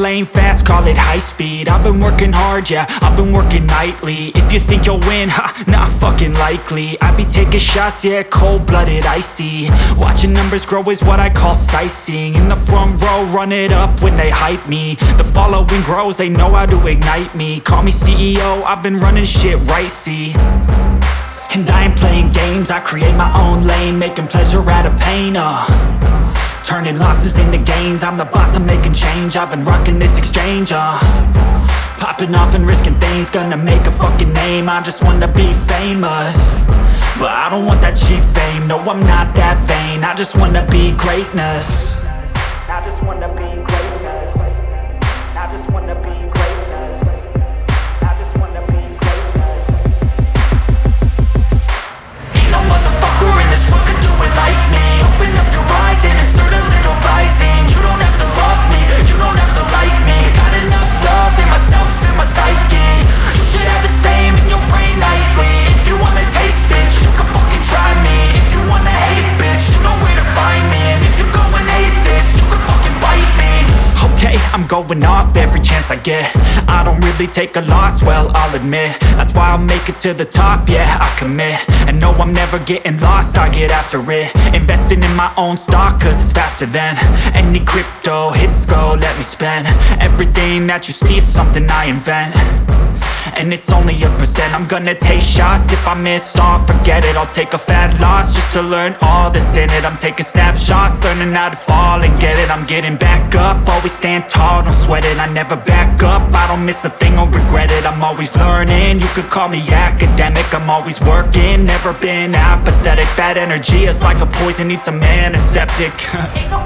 lane fast, call it high speed. I've been working hard, yeah, I've been working nightly. If you think you'll win, ha, not fucking likely. I be taking shots, yeah, cold-blooded, icy. Watching numbers grow is what I call sightseeing. In the front row, run it up when they hype me. The following grows, they know how to ignite me. Call me CEO, I've been running shit right, see. And I ain't playing games, I create my own lane, making pleasure out of pain, turning losses into gains. I'm the boss, I'm making change. I've been rocking this exchange, popping off and risking things. Gonna make a fucking name, I just wanna be famous. But I don't want that cheap fame, no I'm not that vain. I just wanna be greatness. I just wanna be greatness. I just wanna be greatness. I just wanna be greatness. Ain't no motherfucker in this world could do it like me. Open up your eyes and insert a little rising. You don't have to love me, you don't have to like me. Got enough love in myself, in my psyche. You should have the same in your brain nightly. If you wanna taste, bitch, you can fucking try me. If you wanna hate, bitch, you know where to find me. And if you go and hate this, you can fucking bite me. Okay, I'm going off every chance I get. I don't really take a loss, well, I'll admit. That's why I'll make it to the top, yeah, I commit. And no, I'm never getting lost, I get after it. Investing in my own stock, cause it's faster than any crypto hits go, let me spend. Everything that you see is something I invent. And it's only a percent. I'm gonna take shots. If I miss all, forget it. I'll take a fat loss just to learn all that's in it. I'm taking snapshots, learning how to fall and get it. I'm getting back up, always stand tall, don't sweat it. I never back up, I don't miss a thing or regret it. I'm always learning, you could call me academic. I'm always working, never been apathetic. Bad energy is like a poison, needs a antiseptic. Ain't no